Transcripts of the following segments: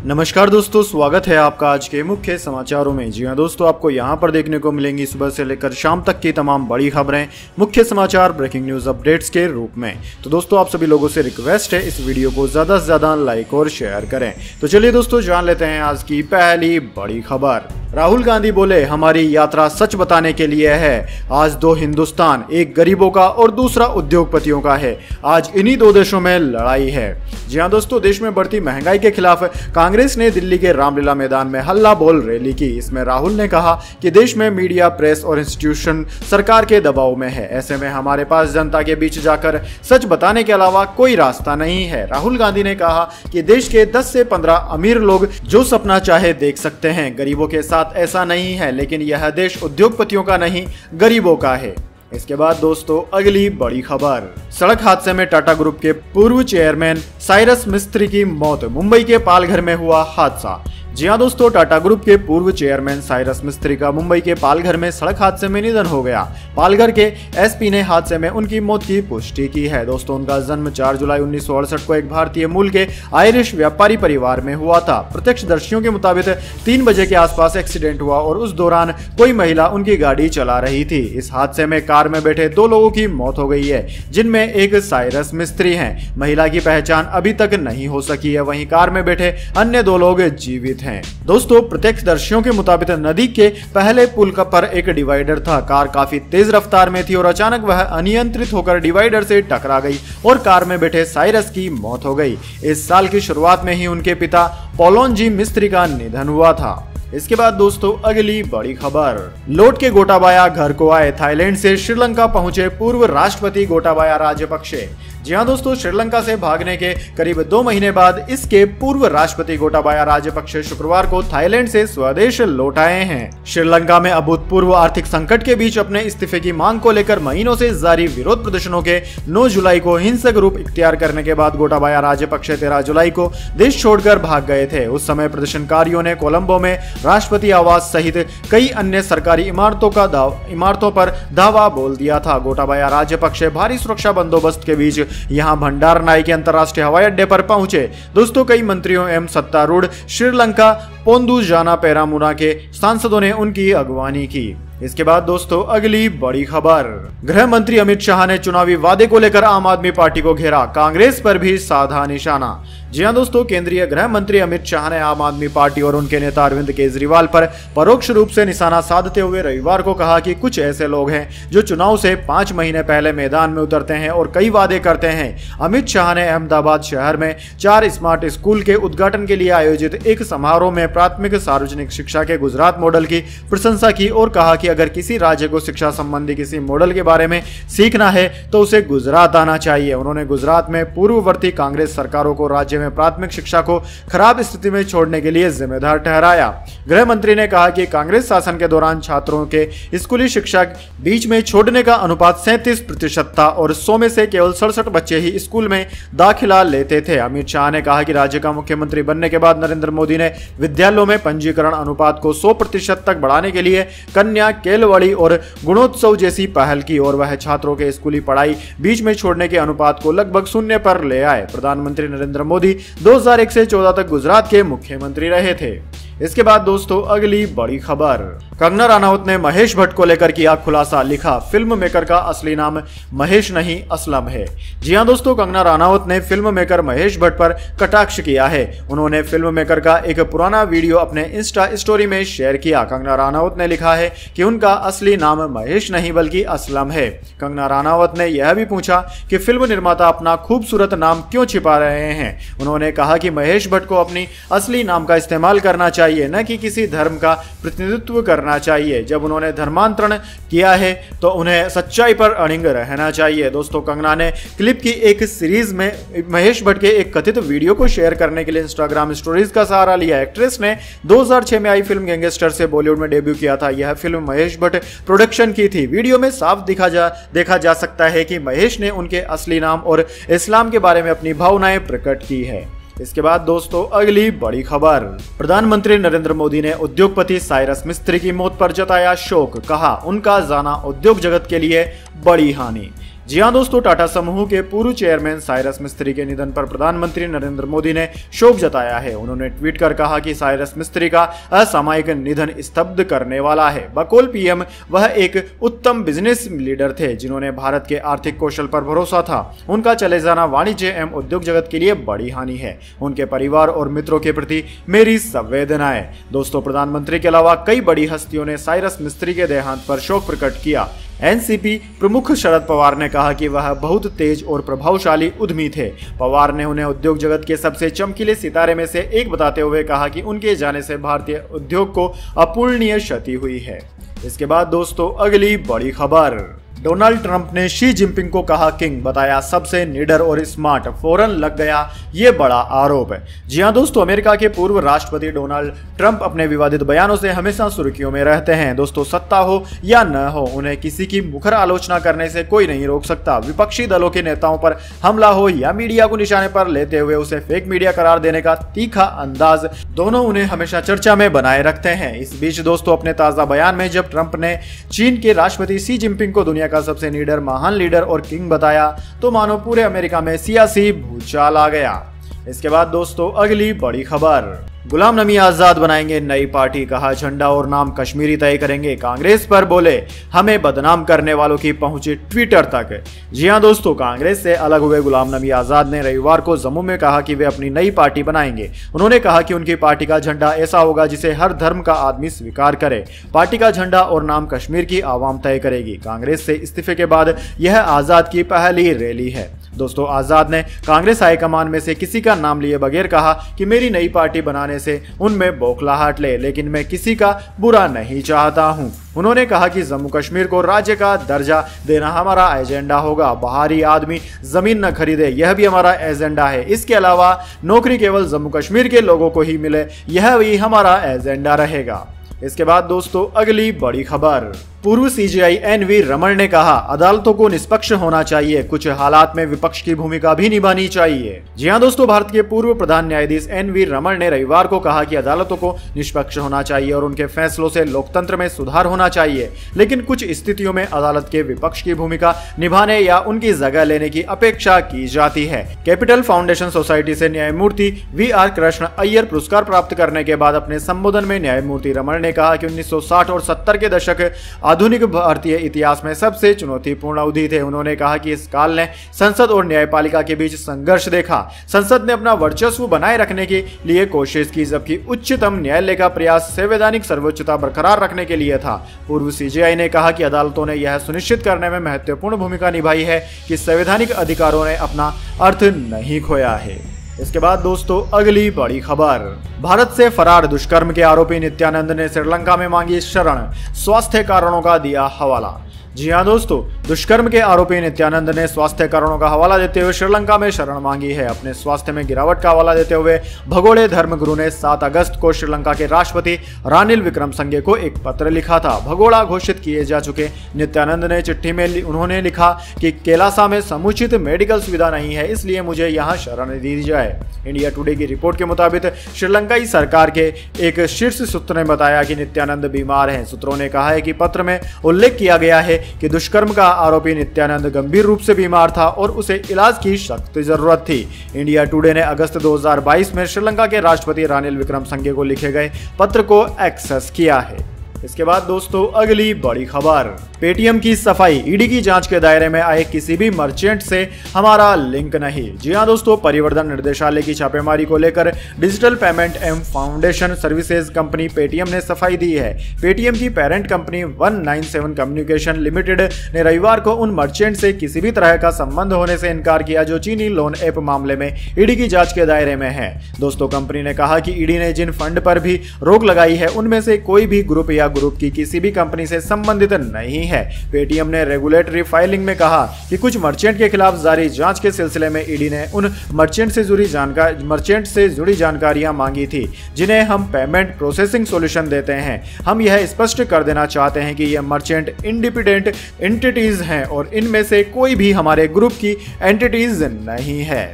नमस्कार दोस्तों, स्वागत है आपका आज के मुख्य समाचारों में। जी हां दोस्तों, आपको यहां पर देखने को मिलेंगी सुबह से लेकर शाम तक की तमाम बड़ी खबरें, मुख्य समाचार, ब्रेकिंग न्यूज अपडेट्स के रूप में। तो दोस्तों, आप सभी लोगों से रिक्वेस्ट है इस वीडियो को ज्यादा से ज्यादा लाइक और शेयर करें। तो चलिए दोस्तों, जान लेते हैं आज की पहली बड़ी खबर। राहुल गांधी बोले, हमारी यात्रा सच बताने के लिए है। आज दो हिंदुस्तान, एक गरीबों का और दूसरा उद्योगपतियों का है। आज इन्हीं दो देशों में लड़ाई है। जी हां दोस्तों, देश में बढ़ती महंगाई के खिलाफ कांग्रेस ने दिल्ली के रामलीला मैदान में हल्ला बोल रैली की। इसमें राहुल ने कहा कि देश में मीडिया, प्रेस और इंस्टीट्यूशन सरकार के दबाव में है। ऐसे में हमारे पास जनता के बीच जाकर सच बताने के अलावा कोई रास्ता नहीं है। राहुल गांधी ने कहा कि देश के 10 से 15 अमीर लोग जो सपना चाहे देख सकते हैं, गरीबों के साथ ऐसा नहीं है। लेकिन यह देश उद्योगपतियों का नहीं, गरीबों का है। इसके बाद दोस्तों, अगली बड़ी खबर। सड़क हादसे में टाटा ग्रुप के पूर्व चेयरमैन साइरस मिस्त्री की मौत। मुंबई के पालघर में हुआ हादसा। जी हां दोस्तों, टाटा ग्रुप के पूर्व चेयरमैन साइरस मिस्त्री का मुंबई के पालघर में सड़क हादसे में निधन हो गया। पालघर के एसपी ने हादसे में उनकी मौत की पुष्टि की है। दोस्तों, उनका जन्म 4 जुलाई 1968 को एक भारतीय मूल के आयरिश व्यापारी परिवार में हुआ था। प्रत्यक्षदर्शियों के मुताबिक 3 बजे के आसपास एक्सीडेंट हुआ और उस दौरान कोई महिला उनकी गाड़ी चला रही थी। इस हादसे में कार में बैठे 2 लोगों की मौत हो गई है, जिनमें एक साइरस मिस्त्री हैं। महिला की पहचान अभी तक नहीं हो सकी है। वहीं कार में बैठे अन्य 2 लोग जीवित हैं। दोस्तों, प्रत्यक्षदर्शियों के मुताबिक नदी के पहले पुल पर एक डिवाइडर था। कार काफी तेज रफ्तार में थी और अचानक वह अनियंत्रित होकर डिवाइडर से टकरा गई और कार में बैठे साइरस की मौत हो गई। इस साल की शुरुआत में ही उनके पिता पोलोनजी मिस्त्री का निधन हुआ था। इसके बाद दोस्तों, अगली बड़ी खबर। लौट के गोटाबाया घर को आए। थाईलैंड से श्रीलंका पहुंचे पूर्व राष्ट्रपति गोटाबाया राजपक्षे। जी हां दोस्तों, श्रीलंका से भागने के करीब 2 महीने बाद इसके पूर्व राष्ट्रपति गोटाबाया राजपक्षे शुक्रवार को थाईलैंड से स्वदेश लौट आए हैं। श्रीलंका में अभूतपूर्व आर्थिक संकट के बीच अपने इस्तीफे की मांग को लेकर महीनों से जारी विरोध प्रदर्शनों के 9 जुलाई को हिंसक रूप इख्तियार करने के बाद गोटाबाया राजपक्षे 13 जुलाई को देश छोड़कर भाग गए थे। उस समय प्रदर्शनकारियों ने कोलंबो में राष्ट्रपति आवास सहित कई अन्य सरकारी इमारतों पर धावा बोल दिया था। गोटाबाया राजपक्षे भारी सुरक्षा बंदोबस्त के बीच यहां भंडार नाइके अंतरराष्ट्रीय हवाई अड्डे पर पहुंचे। दोस्तों, कई मंत्रियों एवं सत्तारूढ़ श्रीलंका पोंदू जाना पेरामुना के सांसदों ने उनकी अगवानी की। इसके बाद दोस्तों, अगली बड़ी खबर। गृह मंत्री अमित शाह ने चुनावी वादे को लेकर आम आदमी पार्टी को घेरा। कांग्रेस पर भी साधा निशाना। जी हां दोस्तों, केंद्रीय गृह मंत्री अमित शाह ने आम आदमी पार्टी और उनके नेता अरविंद केजरीवाल पर परोक्ष रूप से निशाना साधते हुए रविवार को कहा कि कुछ ऐसे लोग हैं जो चुनाव से 5 महीने पहले मैदान में उतरते हैं और कई वादे करते हैं। अमित शाह ने अहमदाबाद शहर में 4 स्मार्ट स्कूल के उद्घाटन के लिए आयोजित एक समारोह में प्राथमिक सार्वजनिक शिक्षा के गुजरात मॉडल की प्रशंसा की और कहा कि अगर किसी राज्य को शिक्षा संबंधी किसी मॉडल के बारे में सीखना है तो उसे गुजरात आना चाहिए। उन्होंने गुजरात में पूर्ववर्ती कांग्रेस सरकारों को राज्य में प्राथमिक शिक्षा को खराब स्थिति में छोड़ने के लिए जिम्मेदार ठहराया। गृह मंत्री ने कहा कि कांग्रेस शासन के दौरान छात्रों के स्कूली शिक्षा बीच में छोड़ने का अनुपात 37% था और 100 में से केवल 67 बच्चे ही स्कूल में दाखिला लेते थे। अमित शाह ने कहा कि राज्य का मुख्यमंत्री बनने के बाद नरेंद्र मोदी ने विद्यालयों में पंजीकरण अनुपात को 100% तक बढ़ाने के लिए कन्या, केलवड़ी और गुणोत्सव जैसी पहल की और वह छात्रों के स्कूली पढ़ाई बीच में छोड़ने के अनुपात को लगभग 0 पर ले आए। प्रधानमंत्री नरेंद्र मोदी 2001 से 2014 तक गुजरात के मुख्यमंत्री रहे थे। इसके बाद दोस्तों, अगली बड़ी खबर। कंगना रनौत ने महेश भट्ट को लेकर किया खुलासा। लिखा, फिल्म मेकर का असली नाम महेश नहीं असलम है। जी हां दोस्तों, कंगना रनौत ने फिल्म मेकर महेश भट्ट पर कटाक्ष किया है। उन्होंने फिल्म मेकर का एक पुराना वीडियो अपने इंस्टा स्टोरी में शेयर किया। कंगना रनौत ने लिखा है कि उनका असली नाम महेश नहीं बल्कि असलम है। कंगना रनौत ने यह भी पूछा कि फिल्म निर्माता अपना खूबसूरत नाम क्यों छिपा रहे हैं। उन्होंने कहा कि महेश भट्ट को अपनी असली नाम का इस्तेमाल करना चाहिए, न कि किसी धर्म का प्रतिनिधित्व करना चाहिए। जब उन्होंने धर्मांतरण किया है तो उन्हें सच्चाई पर अड़िग रहना चाहिए। दोस्तों, कंगना ने क्लिप की एक सीरीज में महेश भट्ट के एक कथित वीडियो को शेयर करने के लिए इंस्टाग्राम स्टोरीज का सहारा लिया। एक्ट्रेस ने 2006 में आई फिल्म गैंगस्टर से बॉलीवुड में डेब्यू किया था। यह फिल्म महेश भट्ट प्रोडक्शन की थी। वीडियो में साफ देखा जा सकता है कि महेश ने उनके असली नाम और इस्लाम के बारे में अपनी भावनाएं प्रकट की है। इसके बाद दोस्तों, अगली बड़ी खबर। प्रधानमंत्री नरेंद्र मोदी ने उद्योगपति साइरस मिस्त्री की मौत पर जताया शोक। कहा, उनका जाना उद्योग जगत के लिए बड़ी हानि। जी हां दोस्तों, टाटा समूह के पूर्व चेयरमैन साइरस मिस्त्री के निधन पर प्रधानमंत्री नरेंद्र मोदी ने शोक जताया है। उन्होंने ट्वीट कर कहा कि साइरस मिस्त्री का असामयिक निधन स्तब्ध करने वाला है। बकौल पीएम, वह एक उत्तम बिजनेस लीडर थे जिन्होंने भारत के आर्थिक कौशल पर भरोसा था। उनका चले जाना वाणिज्य एवं उद्योग जगत के लिए बड़ी हानि है। उनके परिवार और मित्रों के प्रति मेरी संवेदनाएं। दोस्तों, प्रधानमंत्री के अलावा कई बड़ी हस्तियों ने साइरस मिस्त्री के देहांत पर शोक प्रकट किया। एनसीपी प्रमुख शरद पवार ने कहा कि वह बहुत तेज और प्रभावशाली उद्यमी थे। पवार ने उन्हें उद्योग जगत के सबसे चमकीले सितारे में से एक बताते हुए कहा कि उनके जाने से भारतीय उद्योग को अपूरणीय क्षति हुई है। इसके बाद दोस्तों, अगली बड़ी खबर। डोनाल्ड ट्रंप ने शी जिनपिंग को कहा किंग, बताया सबसे निडर और स्मार्ट, फौरन लग गया ये बड़ा आरोप है। जी हां दोस्तों, अमेरिका के पूर्व राष्ट्रपति डोनाल्ड ट्रंप अपने विवादित बयानों से हमेशा सुर्खियों में रहते हैं। दोस्तों, सत्ता हो या न हो, उन्हें किसी की मुखर आलोचना करने से कोई नहीं रोक सकता। विपक्षी दलों के नेताओं पर हमला हो या मीडिया को निशाने पर लेते हुए उसे फेक मीडिया करार देने का तीखा अंदाज, दोनों उन्हें हमेशा चर्चा में बनाए रखते हैं। इस बीच दोस्तों, अपने ताजा बयान में जब ट्रंप ने चीन के राष्ट्रपति शी जिनपिंग को दुनिया का सबसे निडर, महान लीडर और किंग बताया, तो मानो पूरे अमेरिका में सियासी भूचाल आ गया। इसके बाद दोस्तों, अगली बड़ी खबर। गुलाम नबी आजाद बनाएंगे नई पार्टी, कहा झंडा और नाम कश्मीरी तय करेंगे। कांग्रेस पर बोले हमें बदनाम करने वालों की पहुंचे ट्विटर तक। जी हां दोस्तों, कांग्रेस से अलग हुए गुलाम नबी आजाद ने रविवार को जम्मू में कहा कि वे अपनी नई पार्टी बनाएंगे। उन्होंने कहा कि उनकी पार्टी का झंडा ऐसा होगा जिसे हर धर्म का आदमी स्वीकार करे। पार्टी का झंडा और नाम कश्मीर की आवाम तय करेगी। कांग्रेस से इस्तीफे के बाद यह आजाद की पहली रैली है। दोस्तों, आजाद ने कांग्रेस हाईकमान में से किसी का नाम लिए बगैर कहा कि मेरी नई पार्टी बनाने से उनमें बौखलाहट ले, लेकिन मैं किसी का बुरा नहीं चाहता हूं। उन्होंने कहा कि जम्मू कश्मीर को राज्य का दर्जा देना हमारा एजेंडा होगा। बाहरी आदमी जमीन न खरीदे, यह भी हमारा एजेंडा है। इसके अलावा नौकरी केवल जम्मू कश्मीर के लोगों को ही मिले, यह भी हमारा एजेंडा रहेगा। इसके बाद दोस्तों, अगली बड़ी खबर। पूर्व सीजेआई एनवी रमण ने कहा अदालतों को निष्पक्ष होना चाहिए, कुछ हालात में विपक्ष की भूमिका भी निभानी चाहिए। जी हां दोस्तों, भारत के पूर्व प्रधान न्यायाधीश एनवी रमण ने रविवार को कहा कि अदालतों को निष्पक्ष होना चाहिए और उनके फैसलों से लोकतंत्र में सुधार होना चाहिए, लेकिन कुछ स्थितियों में अदालत के विपक्ष की भूमिका निभाने या उनकी जगह लेने की अपेक्षा की जाती है। कैपिटल फाउंडेशन सोसाइटी से न्यायमूर्ति VR कृष्ण अय्यर पुरस्कार प्राप्त करने के बाद अपने संबोधन में न्यायमूर्ति रमण ने कहा कि 1960 और 70 के दशक आधुनिक भारतीय इतिहास में सबसे चुनौतीपूर्ण अवधि थे। उन्होंने कहा कि इस काल ने संसद और न्यायपालिका के बीच संघर्ष देखा। संसद ने अपना वर्चस्व बनाए रखने के लिए कोशिश की, जबकि उच्चतम न्यायालय का प्रयास संवैधानिक सर्वोच्चता बरकरार रखने के लिए था। पूर्व सीजेआई ने कहा कि अदालतों ने यह सुनिश्चित करने में महत्वपूर्ण भूमिका निभाई है कि संवैधानिक अधिकारों ने अपना अर्थ नहीं खोया है। इसके बाद दोस्तों, अगली बड़ी खबर। भारत से फरार दुष्कर्म के आरोपी नित्यानंद ने श्रीलंका में मांगी शरण, स्वास्थ्य कारणों का दिया हवाला। जी हां दोस्तों, दुष्कर्म के आरोपी नित्यानंद ने स्वास्थ्य कारणों का हवाला देते हुए श्रीलंका में शरण मांगी है। अपने स्वास्थ्य में गिरावट का हवाला देते हुए भगोड़े धर्मगुरु ने 7 अगस्त को श्रीलंका के राष्ट्रपति रानिल विक्रमसिंघे को एक पत्र लिखा था। भगोड़ा घोषित किए जा चुके नित्यानंद ने चिट्ठी में उन्होंने लिखा कि कैलासा में समुचित मेडिकल सुविधा नहीं है, इसलिए मुझे यहाँ शरण दी जाए। इंडिया टुडे की रिपोर्ट के मुताबिक श्रीलंकाई सरकार के एक शीर्ष सूत्र ने बताया कि नित्यानंद बीमार हैं। सूत्रों ने कहा है कि पत्र में उल्लेख किया गया है कि दुष्कर्म का आरोपी नित्यानंद गंभीर रूप से बीमार था और उसे इलाज की सख्त जरूरत थी। इंडिया टुडे ने अगस्त 2022 में श्रीलंका के राष्ट्रपति रानिल विक्रमसिंघे को लिखे गए पत्र को एक्सेस किया है। इसके बाद दोस्तों, अगली बड़ी खबर। पेटीएम की सफाई, ईडी की जांच के दायरे में आए किसी भी मर्चेंट से हमारा लिंक नहीं। जी हां दोस्तों, परिवर्तन निर्देशालय की छापेमारी को लेकर डिजिटल पेमेंट एवं फाउंडेशन सर्विसेज कंपनी पेटीएम ने सफाई दी है। पेटीएम की पेरेंट कंपनी 197 कम्युनिकेशन लिमिटेड ने रविवार को उन मर्चेंट से किसी भी तरह का संबंध होने से इनकार किया जो चीनी लोन ऐप मामले में ईडी की जांच के दायरे में है। दोस्तों, कंपनी ने कहा कि ईडी ने जिन फंड पर भी रोक लगाई है उनमें से कोई भी ग्रुप या ग्रुप की किसी भी कंपनी से संबंधित नहीं है। पेटीएम ने रेगुलेटरी फाइलिंग में कहा कि कुछ मर्चेंट के खिलाफ जारी जांच के सिलसिले में ईडी ने उन मर्चेंट से जुड़ी जानकारियां मांगी थी जिन्हें हम पेमेंट प्रोसेसिंग सॉल्यूशन देते हैं। हम यह स्पष्ट कर देना चाहते हैं कि यह मर्चेंट इंडिपेंडेंट एंटिटीज हैं और इनमें से कोई भी हमारे ग्रुप की एंटिटीज नहीं है।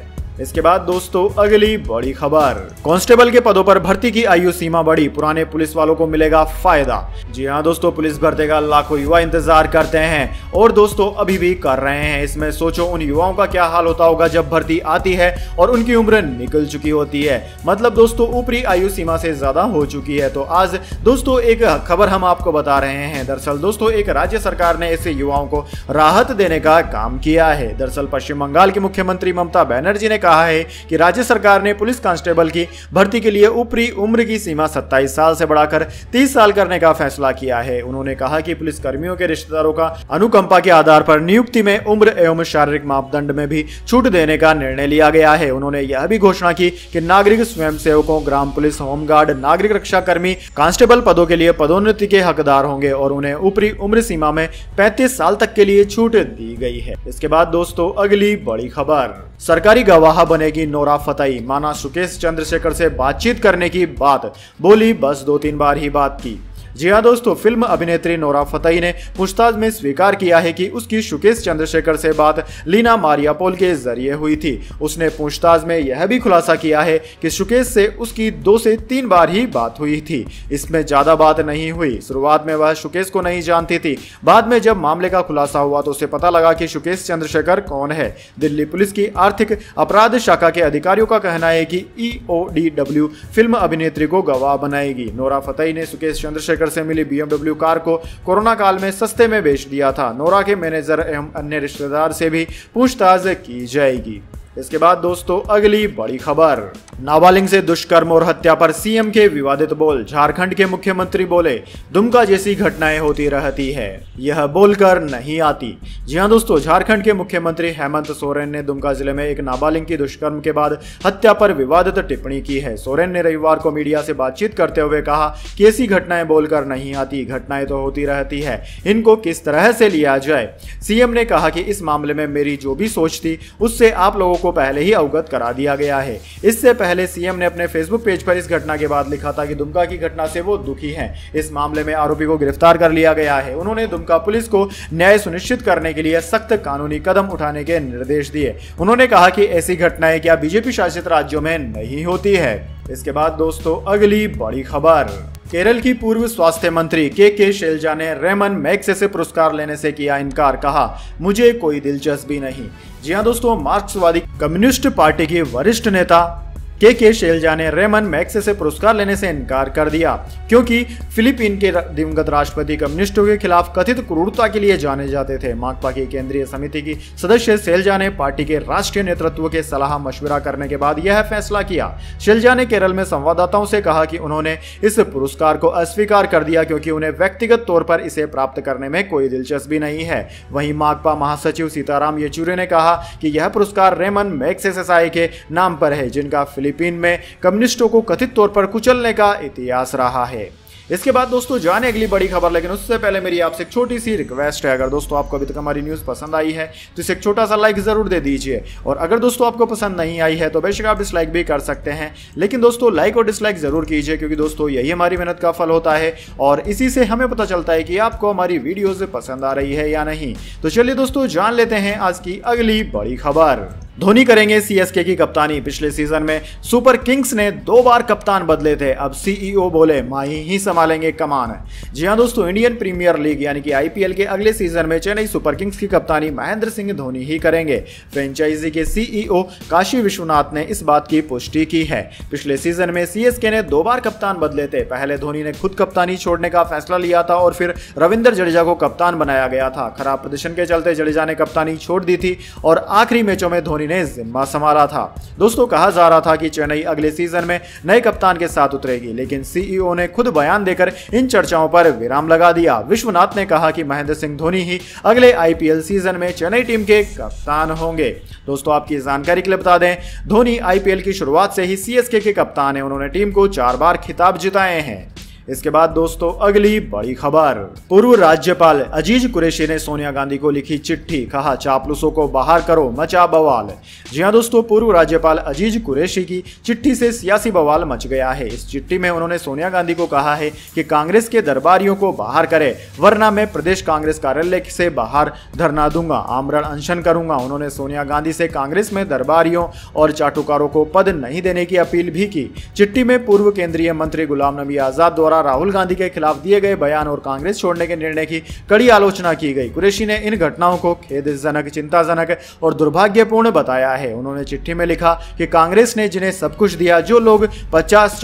इसके बाद दोस्तों अगली बड़ी खबर, कांस्टेबल के पदों पर भर्ती की आयु सीमा बढ़ी, पुराने पुलिस वालों को मिलेगा फायदा। जी हां दोस्तों, पुलिस भर्ती का लाखों युवा इंतजार करते हैं और दोस्तों अभी भी कर रहे हैं। इसमें सोचो उन युवाओं का क्या हाल होता होगा जब भर्ती आती है और उनकी उम्र निकल चुकी होती है, मतलब दोस्तों ऊपरी आयु सीमा से ज्यादा हो चुकी है। तो आज दोस्तों एक खबर हम आपको बता रहे हैं। दरअसल दोस्तों एक राज्य सरकार ने ऐसे युवाओं को राहत देने का काम किया है। दरअसल पश्चिम बंगाल की मुख्यमंत्री ममता बनर्जी ने कहा है कि राज्य सरकार ने पुलिस कांस्टेबल की भर्ती के लिए ऊपरी उम्र की सीमा 27 साल से बढ़ाकर 30 साल करने का फैसला किया है। उन्होंने कहा कि पुलिस कर्मियों के रिश्तेदारों का अनुकंपा के आधार पर नियुक्ति में उम्र एवं शारीरिक मापदंड में भी छूट देने का निर्णय लिया गया है। उन्होंने यह भी घोषणा की कि नागरिक स्वयंसेवकों, ग्राम पुलिस, होमगार्ड, नागरिक रक्षा कर्मी, कांस्टेबल पदों के लिए पदोन्नति के हकदार होंगे और उन्हें ऊपरी उम्र सीमा में 35 साल तक के लिए छूट दी गई है। इसके बाद दोस्तों अगली बड़ी खबर, सरकारी गवाह बनेगी नोरा फतेही, माना सुकेश चंद्रशेखर से बातचीत करने की बात, बोली बस 2-3 बार ही बात की। जी हाँ दोस्तों, फिल्म अभिनेत्री नोरा फतेही ने पूछताछ में स्वीकार किया है कि उसकी सुकेश चंद्रशेखर से बात लीना मारियापोल के जरिए हुई थी। उसने पूछताछ में यह भी खुलासा किया है कि सुकेश से उसकी 2 से 3 बार ही बात हुई थी, इसमें ज्यादा बात नहीं हुई। शुरुआत में वह सुकेश को नहीं जानती थी, बाद में जब मामले का खुलासा हुआ तो उसे पता लगा कि सुकेश चंद्रशेखर कौन है। दिल्ली पुलिस की आर्थिक अपराध शाखा के अधिकारियों का कहना है कि EODW फिल्म अभिनेत्री को गवाह बनाएगी। नोरा फतेही ने सुकेश चंद्रशेखर से मिली BMW कार को कोरोना काल में सस्ते में बेच दिया था। नोरा के मैनेजर एवं अन्य रिश्तेदार से भी पूछताछ की जाएगी। इसके बाद दोस्तों अगली बड़ी खबर, नाबालिग से दुष्कर्म और हत्या पर सीएम के विवादित बोल, झारखंड के मुख्यमंत्री बोले दुमका जैसी घटनाएं होती रहती है, यह बोलकर नहीं आती। जी हां दोस्तों, झारखंड के मुख्यमंत्री हेमंत सोरेन ने दुमका जिले में एक नाबालिग की दुष्कर्म के बाद हत्या पर विवादित टिप्पणी की है। सोरेन ने रविवार को मीडिया से बातचीत करते हुए कहा कि ऐसी घटनाएं बोलकर नहीं आती, घटनाएं तो होती रहती है, इनको किस तरह से लिया जाए। सीएम ने कहा कि इस मामले में मेरी जो भी सोच थी उससे आप लोगों को पहले ही अवगत करा दिया गया है। इससे पहले सीएम ने अपने फेसबुक पेज पर इस घटना के बाद लिखा था कि दुमका की घटना से वो दुखी हैं। इस मामले में आरोपी को गिरफ्तार कर लिया गया है। उन्होंने दुमका पुलिस को न्याय सुनिश्चित करने के लिए सख्त कानूनी कदम उठाने के निर्देश दिए। उन्होंने कहा कि ऐसी घटनाएं क्या बीजेपी शासित राज्यों में नहीं होती है। इसके बाद दोस्तों अगली बड़ी खबर, केरल की पूर्व स्वास्थ्य मंत्री के शैलजा ने रेमन मैग्सेसे पुरस्कार लेने से किया इनकार, कहा मुझे कोई दिलचस्पी नहीं। जी हां दोस्तों, मार्क्सवादी कम्युनिस्ट पार्टी के वरिष्ठ नेता के शैलजा ने रेमन मैग्सेसे पुरस्कार लेने से इनकार कर दिया क्योंकि फिलीपीन के दिवंगत राष्ट्रपति कम्युनिस्टों के खिलाफ कथित क्रूरता के लिए जाने जाते थे। माकपा की केंद्रीय समिति की सदस्य शैलजा ने पार्टी के राष्ट्रीय नेतृत्व के सलाह मशविरा करने के बाद यह फैसला किया। शैलजा ने केरल में संवाददाताओं से कहा कि उन्होंने इस पुरस्कार को अस्वीकार कर दिया क्योंकि उन्हें व्यक्तिगत तौर पर इसे प्राप्त करने में कोई दिलचस्पी नहीं है। वहीं माकपा महासचिव सीताराम येचुरी ने कहा कि यह पुरस्कार रेमन मैग्सेसे के नाम पर है, जिनका फिलीपीन में कम्युनिस्टों को कथित तौर पर कुचलने का इतिहास रहा है। इसके बाद दोस्तों जाने अगली बड़ी खबर, लेकिन उससे पहले मेरी आपसे एक छोटी सी रिक्वेस्ट है, अगर दोस्तों आपको अभी तक हमारी न्यूज़ पसंद आई है तो इसे एक छोटा सा लाइक जरूर दे दीजिए, और अगर दोस्तों आपको पसंद नहीं आई है तो बेशक आप डिसलाइक भी कर सकते हैं, लेकिन दोस्तों लाइक और डिसलाइक जरूर कीजिए क्योंकि दोस्तों यही हमारी मेहनत का फल होता है और इसी से हमें पता चलता है कि आपको हमारी वीडियोज पसंद आ रही है या नहीं। तो चलिए दोस्तों जान लेते हैं आज की अगली बड़ी खबर। धोनी करेंगे सीएसके की कप्तानी, पिछले सीजन में सुपर किंग्स ने 2 बार कप्तान बदले थे, अब सीईओ बोले माही ही संभालेंगे कमान। जी हां दोस्तों, इंडियन प्रीमियर लीग यानी कि आईपीएल के अगले सीजन में चेन्नई सुपर किंग्स की कप्तानी महेंद्र सिंह धोनी ही करेंगे। फ्रेंचाइजी के सीईओ काशी विश्वनाथ ने इस बात की पुष्टि की है। पिछले सीजन में सीएसके ने 2 बार कप्तान बदले थे। पहले धोनी ने खुद कप्तानी छोड़ने का फैसला लिया था और फिर रविंद्र जडेजा को कप्तान बनाया गया था। खराब प्रदर्शन के चलते जडेजा ने कप्तानी छोड़ दी थी और आखिरी मैचों में धोनी ने जिम्मा संभाला था। दोस्तों कहा जा रहा था कि चेन्नई अगले सीजन में नए कप्तान के साथ उतरेगी, लेकिन सीईओ ने खुद बयान देकर इन चर्चाओं पर विराम लगा दिया। विश्वनाथ ने कहा कि महेंद्र सिंह धोनी ही अगले आईपीएल सीजन में चेन्नई टीम के कप्तान होंगे। दोस्तों आपकी जानकारी के लिए बता दें, धोनी आईपीएल की शुरुआत से ही सीएसके के कप्तान हैं। उन्होंने टीम को 4 बार खिताब जिताए हैं। इसके बाद दोस्तों अगली बड़ी खबर, पूर्व राज्यपाल अजीज कुरैशी ने सोनिया गांधी को लिखी चिट्ठी, कहा चापलूसों को बाहर करो, मचा बवाल। जी हां दोस्तों, पूर्व राज्यपाल अजीज कुरैशी की चिट्ठी से सियासी बवाल मच गया है। इस चिट्ठी में उन्होंने सोनिया गांधी को कहा है कि कांग्रेस के दरबारियों को बाहर करे, वरना मैं प्रदेश कांग्रेस कार्यालय से बाहर धरना दूंगा, आमरण अनशन करूंगा। उन्होंने सोनिया गांधी से कांग्रेस में दरबारियों और चाटुकारों को पद नहीं देने की अपील भी की। चिट्ठी में पूर्व केंद्रीय मंत्री गुलाम नबी आजाद द्वारा राहुल गांधी के खिलाफ दिए गए बयान और कांग्रेस छोड़ने के निर्णय की कड़ी आलोचना की गई। कुरैशी ने इन घटनाओं को खेदजनक, चिंताजनक और दुर्भाग्यपूर्ण बताया है। उन्होंने चिट्ठी में लिखा कि कांग्रेस ने जिन्हें सब कुछ दिया, जो लोग 50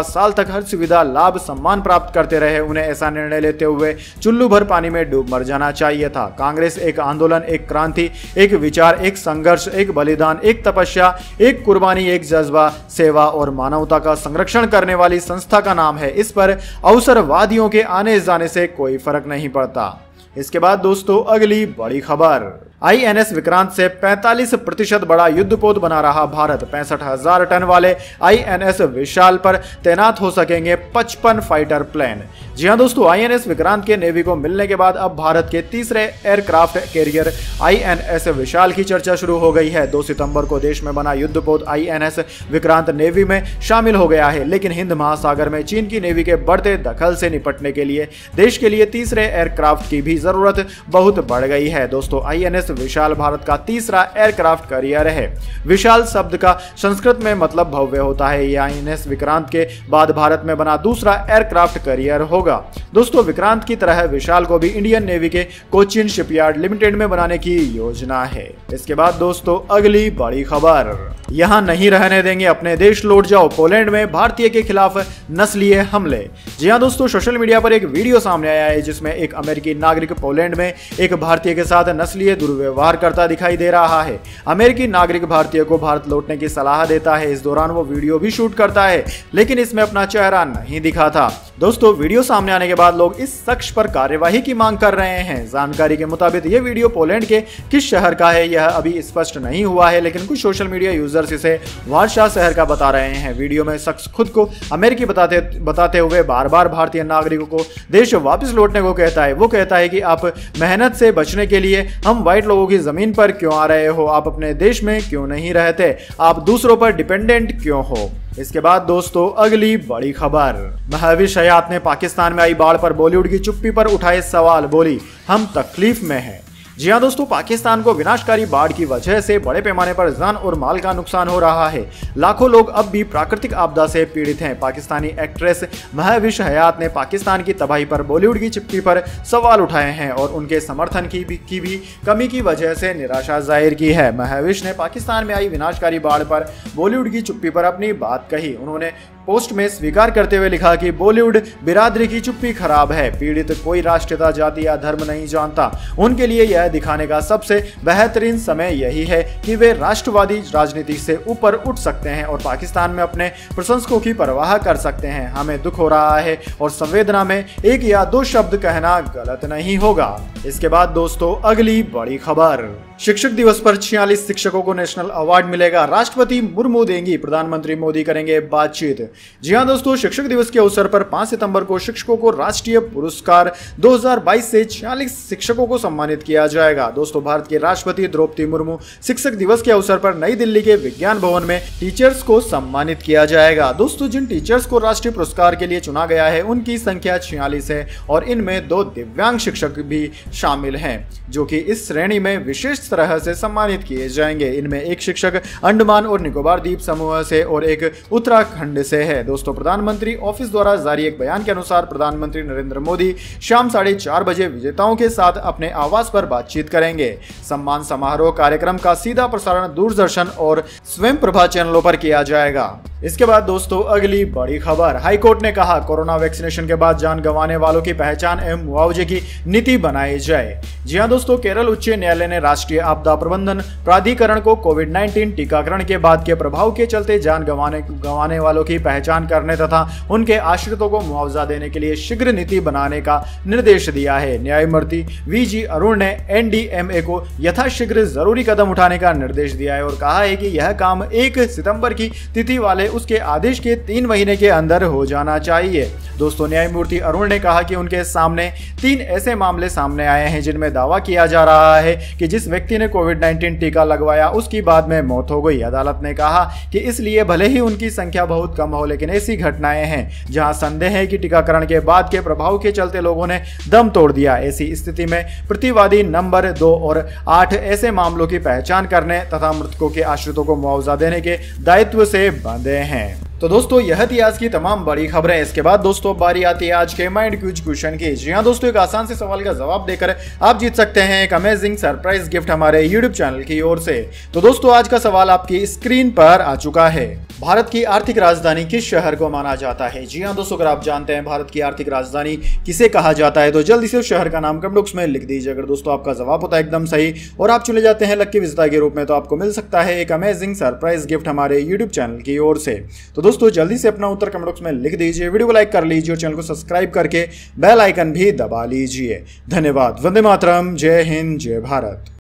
साल तक हर सुविधा, लाभ, सम्मान प्राप्त करते रहे, उन्हें ऐसा निर्णय लेते हुए चुल्लू भर पानी में डूब मर जाना चाहिए था। कांग्रेस एक आंदोलन, एक क्रांति, एक विचार, एक संघर्ष, एक बलिदान, एक तपस्या, एक कुर्बानी, एक जज्बा, सेवा और मानवता का संरक्षण करने वाली संस्था का नाम है। इस पर अवसरवादियों के आने जाने से कोई फर्क नहीं पड़ता। इसके बाद दोस्तों अगली बड़ी खबर, INS विक्रांत से 45% बड़ा युद्धपोत बना रहा भारत। 65,000 टन वाले INS विशाल पर तैनात हो सकेंगे 55 फाइटर प्लेन। जी हां दोस्तों, INS विक्रांत के नेवी को मिलने के बाद अब भारत के तीसरे एयरक्राफ्ट कैरियर INS विशाल की चर्चा शुरू हो गई है। 2 सितंबर को देश में बना युद्धपोत INS विक्रांत नेवी में शामिल हो गया है, लेकिन हिंद महासागर में चीन की नेवी के बढ़ते दखल से निपटने के लिए देश के लिए तीसरे एयरक्राफ्ट की भी जरूरत बहुत बढ़ गई है। दोस्तों, INS विशाल भारत का तीसरा एयरक्राफ्ट कैरियर है। विशाल शब्द का संस्कृत में मतलब भव्य होता है। यह INS विक्रांत के बाद भारत में बना दूसरा एयरक्राफ्ट कैरियर होगा। दोस्तों, विक्रांत की तरह विशाल को भी इंडियन नेवी के कोचिन शिपयार्ड लिमिटेड में बनाने की योजना है। इसके बाद दोस्तों अगली बड़ी खबर, यहां नहीं रहने देंगे, अपने देश लौट जाओ, पोलैंड में भारतीय के खिलाफ नस्लीय हमले। जी हां दोस्तों, सोशल मीडिया पर एक वीडियो सामने आया है जिसमें एक अमेरिकी नागरिक पोलैंड में एक भारतीय के साथ नस्लीय दुर्व्यवहार करता दिखाई दे रहा है। अमेरिकी नागरिक भारतीय को भारत लौटने की सलाह देता है। इस दौरान वो वीडियो भी शूट करता है, लेकिन इसमें अपना चेहरा नहीं दिखा था। दोस्तों, वीडियो सामने आने के बाद लोग इस शख्स पर कार्यवाही की मांग कर रहे हैं। जानकारी के मुताबिक ये वीडियो पोलैंड के किस शहर का है यह अभी स्पष्ट नहीं हुआ है, लेकिन कुछ सोशल मीडिया यूजर्स इसे वार्सा शहर का बता रहे हैं। वीडियो में शख्स खुद को अमेरिकी बताते हुए बार बार भारतीय नागरिकों को देश वापस लौटने को कहता है। वो कहता है कि आप मेहनत से बचने के लिए हम व्हाइट लोगों की जमीन पर क्यों आ रहे हो, आप अपने देश में क्यों नहीं रहते, आप दूसरों पर डिपेंडेंट क्यों हो। इसके बाद दोस्तों अगली बड़ी खबर, महविश हयात ने पाकिस्तान में आई बाढ़ पर बॉलीवुड की चुप्पी पर उठाए सवाल, बोली हम तकलीफ में हैं। जी हां दोस्तों, पाकिस्तान को विनाशकारी बाढ़ की वजह से बड़े पैमाने पर जान और माल का नुकसान हो रहा है। लाखों लोग अब भी प्राकृतिक आपदा से पीड़ित हैं। पाकिस्तानी एक्ट्रेस महविश हयात ने पाकिस्तान की तबाही पर बॉलीवुड की चिप्पी पर सवाल उठाए हैं और उनके समर्थन की भी कमी की वजह से निराशा जाहिर की है। महविश ने पाकिस्तान में आई विनाशकारी बाढ़ पर बॉलीवुड की चुप्पी पर अपनी बात कही। उन्होंने पोस्ट में स्वीकार करते हुए लिखा कि बॉलीवुड बिरादरी की चुप्पी खराब है। पीड़ित कोई राष्ट्रीयता, जाति या धर्म नहीं जानता। उनके लिए यह दिखाने का सबसे बेहतरीन समय यही है कि वे राष्ट्रवादी राजनीति से ऊपर उठ सकते हैं और पाकिस्तान में अपने प्रशंसकों की परवाह कर सकते हैं। हमें दुख हो रहा है और संवेदना में 1 या 2 शब्द कहना गलत नहीं होगा। इसके बाद दोस्तों अगली बड़ी खबर, शिक्षक दिवस पर 46 शिक्षकों को नेशनल अवार्ड मिलेगा। राष्ट्रपति मुर्मू देंगी, प्रधानमंत्री मोदी करेंगे बातचीत। जी हां दोस्तों, शिक्षक दिवस के अवसर पर 5 सितंबर को शिक्षकों को राष्ट्रीय पुरस्कार 2022 से 46 शिक्षकों को सम्मानित किया जाएगा। दोस्तों, भारत के राष्ट्रपति द्रौपदी मुर्मू शिक्षक दिवस के अवसर पर नई दिल्ली के विज्ञान भवन में टीचर्स को सम्मानित किया जाएगा। दोस्तों, जिन टीचर्स को राष्ट्रीय पुरस्कार के लिए चुना गया है उनकी संख्या 46 है और इनमें 2 दिव्यांग शिक्षक भी शामिल हैं जो कि इस श्रेणी में विशेष तरह से सम्मानित किए जाएंगे। इनमें एक शिक्षक अंडमान और निकोबार द्वीप समूह से और एक उत्तराखंड से है। दोस्तों, प्रधानमंत्री ऑफिस द्वारा जारी एक बयान के अनुसार प्रधानमंत्री नरेंद्र मोदी शाम 4:30 बजे विजेताओं के साथ अपने आवास पर बातचीत करेंगे। सम्मान समारोह कार्यक्रम का सीधा प्रसारण दूरदर्शन और स्वयं प्रभा चैनलों पर किया जाएगा। इसके बाद दोस्तों अगली बड़ी खबर, हाईकोर्ट ने कहा कोरोना वैक्सीनेशन के बाद जान गंवाने वालों की पहचान एवं मुआवजे की नीति बनाई जाए। जी हां दोस्तों, केरल उच्च न्यायालय ने राष्ट्रीय आपदा प्रबंधन प्राधिकरण को कोविड-19 टीकाकरण के बाद के प्रभाव के चलते जान गंवाने वालों की पहचान करने तथा उनके आश्रितों को मुआवजा देने के लिए शीघ्र नीति बनाने का निर्देश दिया है। न्यायमूर्ति VG अरुण ने NDMA को यथाशीघ्र जरूरी कदम उठाने का निर्देश दिया है और कहा है कि यह काम 1 सितंबर की तिथि वाले उसके आदेश के 3 महीने के अंदर हो जाना चाहिए। दोस्तों, न्यायमूर्ति अरुण ने कहा कि उनके सामने 3 ऐसे मामले सामने आए हैं जिनमें दावा किया जा रहा है कि जिस व्यक्ति ने कोविड-19 टीका लगवाया उसकी बाद में मौत हो गई। अदालत ने कहा कि इसलिए भले ही उनकी संख्या बहुत कम हो, लेकिन ऐसी घटनाएं हैं जहां संदेह है कि टीकाकरण के बाद के प्रभाव के चलते लोगों ने दम तोड़ दिया। ऐसी स्थिति में प्रतिवादी नंबर 2 और 8 ऐसे मामलों की पहचान करने तथा मृतकों के आश्रितों को मुआवजा देने के दायित्व से बंधे हैं। तो दोस्तों, यह थी आज की तमाम बड़ी खबरें। इसके बाद दोस्तों बारी आती है आज के माइंड क्विज क्वेश्चन की। जी हाँ दोस्तों, एक आसान से सवाल का जवाब देकर आप जीत सकते हैं एक अमेजिंग सरप्राइज गिफ्ट हमारे यूट्यूब चैनल की ओर से। तो दोस्तों, आज का सवाल आपकी स्क्रीन पर आ चुका है। भारत की आर्थिक राजधानी किस शहर को माना जाता है? जी हाँ दोस्तों, अगर आप जानते हैं भारत की आर्थिक राजधानी किसे कहा जाता है तो जल्दी से उस शहर का नाम कमेंट बॉक्स में लिख दीजिए। अगर दोस्तों आपका जवाब होता है एकदम सही और आप चुने जाते हैं लकी विजेता के रूप में, तो आपको मिल सकता है एक अमेजिंग सरप्राइज गिफ्ट हमारे यूट्यूब चैनल की ओर से। तो दोस्तों, जल्दी से अपना उत्तर कमेंट बॉक्स में लिख दीजिए, वीडियो को लाइक कर लीजिए और चैनल को सब्सक्राइब करके बेल आइकन भी दबा लीजिए। धन्यवाद। वंदे मातरम। जय हिंद, जय भारत।